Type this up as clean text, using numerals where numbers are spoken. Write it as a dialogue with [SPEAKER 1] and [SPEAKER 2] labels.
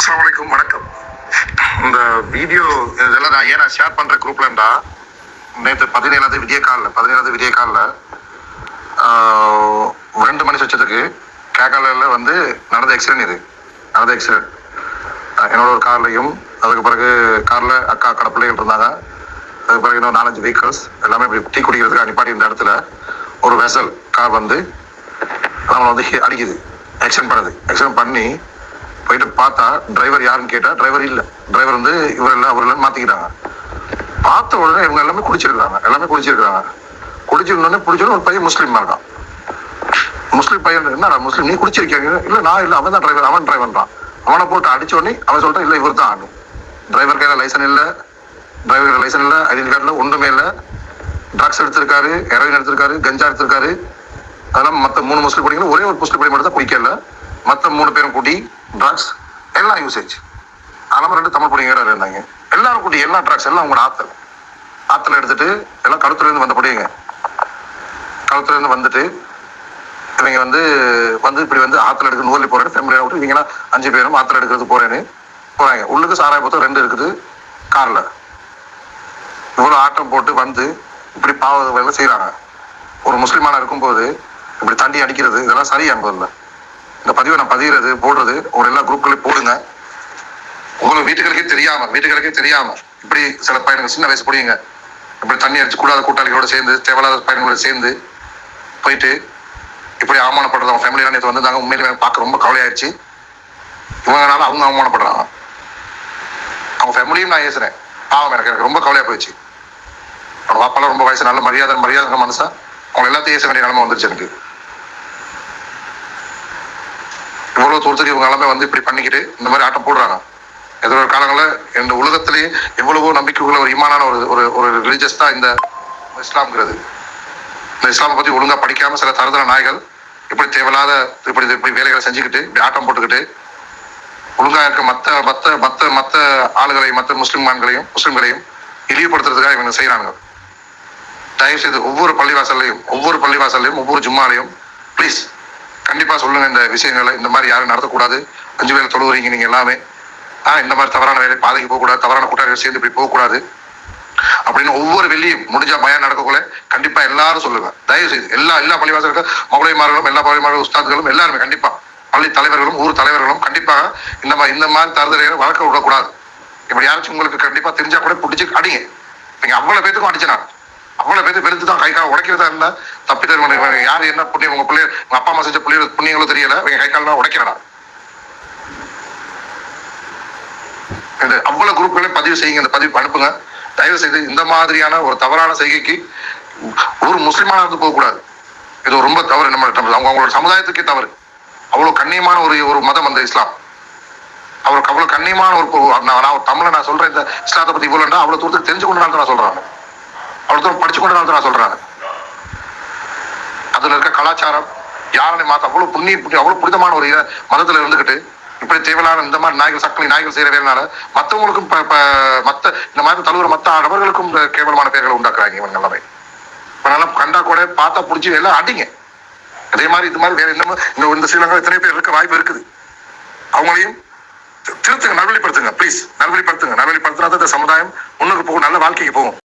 [SPEAKER 1] அஸ்ஸலாமு அலைக்கும், வணக்கம். இந்த வீடியோ இதெல்லாம் நான் ஏன் ஷேர் பண்ற குரூப்லண்டா, நேற்று 17வது விடிய காலில் 2 மணி சொச்சத்துக்கு கேகாலில் வந்து நடந்த ஆக்சிடென்ட் என்னோட ஒரு கார்லையும், அதுக்கு பிறகு காரில் அக்கா பிள்ளைகள் இருந்தாங்க. அதுக்கு பிறகு இன்னும் 4-5 வெஹிக்கல்ஸ் எல்லாமே இப்படி டீ குடிக்கிறதுக்கு அனுப்பாடி இந்த இடத்துல ஒரு வெசல் கார் வந்து நம்மளை வந்து அடிக்குது. ஆக்சிடென்ட் பண்ணி போயிட்டு பார்த்தா டிரைவர் யாருன்னு கேட்டா டிரைவர் இல்லை. டிரைவர் வந்து இவர் இல்லை அவர் இல்லைன்னு மாற்றிக்கிறாங்க. பார்த்த உடனே இவங்க எல்லாமே குடிச்சிருக்காங்க. குடிச்சிருந்தோடனே பிடிச்சோன்னு ஒரு பையன் முஸ்லீம் இருக்கான். முஸ்லீம் பையன், என்னடா முஸ்லீம் நீ குடிச்சிருக்கீங்க? இல்லை நான் இல்லை, அவன் தான் டிரைவர், அவன் டிரைவர் தான். அவனை போட்டு அடிச்ச உடனே அவன் சொல்லிட்டான், இல்லை இவர் தான் ஆகணும். டிரைவர் கையில் லைசன் இல்லை, ஐடென்டி கார்டில் ஒன்றுமே இல்லை. ட்ரக்ஸ் எடுத்திருக்காரு, ஹெரோயின் எடுத்திருக்காரு, கஞ்சா எடுத்திருக்காரு. அதெல்லாம் மற்ற 3 முஸ்லீம் படிக்கணும், ஒரே ஒரு முஸ்லீம் படி மட்டும் தான் குடிக்கல. மற்ற 3 பேரும் கூட்டி ட்ரக்ஸ் எல்லாம் யூசேஜ். அதெல்லாம் 2 தமிழ் பிடிங்க இருந்தாங்க. எல்லாரும் கூட்டி எல்லா ட்ரக்ஸ் எல்லாம் அவங்களோட ஆற்றுல எடுத்துட்டு எல்லாம் கழுத்துலேருந்து வந்துட்டு இவங்க வந்து இப்படி வந்து ஆற்றுல எடுக்க நூறி போறேன்னு ஃபேமிலியாக விட்டு இவங்கெல்லாம் 5 பேரும் ஆற்றுல எடுக்கிறது போறாங்க. உள்ளுக்கு சாராய பத்தம் 2 இருக்குது காரில். இவ்வளோ ஆட்டம் போட்டு வந்து இப்படி பாவ வேலை செய்கிறாங்க. ஒரு முஸ்லிமான இருக்கும்போது இப்படி தண்டி அடிக்கிறது இதெல்லாம் சரியானதில்லை. இந்த பதிவை நான் போடுறது ஒரு எல்லா குரூப்களையும் போடுங்க. உங்களுக்கு வீட்டுகளுக்கே தெரியாம இப்படி சில பையனுங்க சின்ன வயசு பிடிங்க இப்படி தண்ணி அடிச்சு கூடாத கூட்டாளிகளோட சேர்ந்து தேவையில்லாத பையன்களோட சேர்ந்து போயிட்டு இப்படி அவமானப்படுறது. அவங்க ஃபேமிலியான நேற்று வந்திருந்தாங்க. உண்மையிலே பார்க்க ரொம்ப கவலையாயிடுச்சு. இவங்கனால அவங்க அவமானப்படுறாங்க. அவங்க ஃபேமிலியும் நான் ஏசுறேன். பாவம், எனக்கு ரொம்ப கவலையா போயிடுச்சு. அவங்க பாப்பாலாம் ரொம்ப வயசு, நல்ல மரியாதை மனுஷா. அவங்க எல்லாத்தையும் ஏச வேண்டிய நிலைமை வந்துருச்சு எனக்கு. இவ்வளவு தூரத்துக்கு இவங்க எல்லாமே வந்து இப்படி பண்ணிக்கிட்டு இந்த மாதிரி ஆட்டம் போடுறாங்க. எதிர்வர காலங்களில் இந்த உலகத்திலேயே எவ்வளவோ நம்பிக்கைக்குள்ள ஒரு ஈமானான ஒரு ரிலிஜியஸ் தான் இந்த இஸ்லாம்ங்கிறது. இந்த இஸ்லாமை பற்றி ஒழுங்கா படிக்காம சில தரதர நாய்கள் இப்படி தேவையில்லாத இப்படி வேலைகளை செஞ்சுக்கிட்டு இப்படி ஆட்டம் போட்டுக்கிட்டு ஒழுங்கா இருக்க மற்ற ஆளுகளையும் மற்ற முஸ்லிம்களையும் இழிவுபடுத்துறதுக்காக இவங்க செய்யறாங்க. தயவு செய்து ஒவ்வொரு பள்ளிவாசல்லையும் ஒவ்வொரு ஜும்மாலையும் ப்ளீஸ் கண்டிப்பா சொல்லுங்க இந்த விஷயங்களை. இந்த மாதிரி யாரும் நடத்தக்கூடாது. 5 வேளை தொழுவுறீங்க நீங்க எல்லாமே. இந்த மாதிரி தவறான வேலை பாதைக்கு போகக்கூடாது, தவறான கூட்டாளிகள் சேர்ந்து இப்படி போகக்கூடாது அப்படின்னு ஒவ்வொரு வெள்ளியும் முடிஞ்சா பயம் நடக்கக்குள்ள கண்டிப்பா எல்லாரும் சொல்லுங்க. தயவு செய்து எல்லா பள்ளிவாசல்கள் மௌலைமார்களும் எல்லா பள்ளிமார்களும் உஸ்தாதுகளும் எல்லாருமே கண்டிப்பா பள்ளி தலைவர்களும் ஊர் தலைவர்களும் கண்டிப்பாக இந்த மாதிரி தருதலைகளை வளர்க்க விடக்கூடாது. இப்படி யாராச்சும் உங்களுக்கு கண்டிப்பா தெரிஞ்சா கூட பிடிச்சி அடிங்க. நீங்க அவ்வளவு பேத்துக்கும் அடிச்சினா அவ்வளவு பேருக்கு வெறுத்து தான் கை கால் உடைக்கிறதா இருந்தா தப்பி தருவாங்க. யாரு என்ன புண்ணியம், உங்க பிள்ளை உங்க அப்பா அம்மா செஞ்ச பிள்ளைகள் புண்ணியங்களும் தெரியல, இவங்க கை கால் உடைக்கிறடா. அவ்வளவு குரூப்களையும் பதிவு செய்யுங்க. இந்த பதிவு அனுப்புங்க. தயவு செய்து இந்த மாதிரியான ஒரு தவறான செய்கைக்கு ஒரு முஸ்லிமான இருந்து போகக்கூடாது. இது ரொம்ப தவறு. அவங்களோட சமுதாயத்துக்கே தவறு. அவ்வளவு கண்ணியமான ஒரு மதம் அந்த இஸ்லாம். அவருக்கு அவ்வளவு கண்ணியமான நான் தமிழை நான் சொல்றேன். இந்த இஸ்லாத்தை பத்தி இவ்வளவுண்டா அவ்வளவு தூரத்துக்கு தெரிஞ்சு கொண்டு நான் சொல்றேன். அவ்வளவு தூரம் படிச்சு கொண்டு நான் சொல்றேன். அதுல இருக்க கலாச்சாரம் யாருன்னு மாத்த அவ்வளவு புனிதமான ஒரு மதத்துல இருந்துகிட்டு இப்படி தேவையான இந்த மாதிரி நாய்கள் செய்யற வேலைனால மற்றவங்களுக்கும் இந்த மாதிரி தழுவுற மற்ற நபர்களுக்கும் கேவலமான பெயர்களை உண்டாக்குறாங்க இவங்க எல்லாமே. நல்லா கண்டா கூட பார்த்தா பிடிச்சி எல்லாம் அடிங்க. அதே மாதிரி இது மாதிரி வேற இந்த ஸ்ரீலங்கா எத்தனை பேர் இருக்க வாய்ப்பு இருக்குது. அவங்களையும் திருத்துங்க, நல்வழிப்படுத்துங்க. ப்ளீஸ் நல்வழிப்படுத்துனா தான் இந்த சமுதாயம் முன்னுக்கு போகும், நல்ல வாழ்க்கைக்கு போகும்.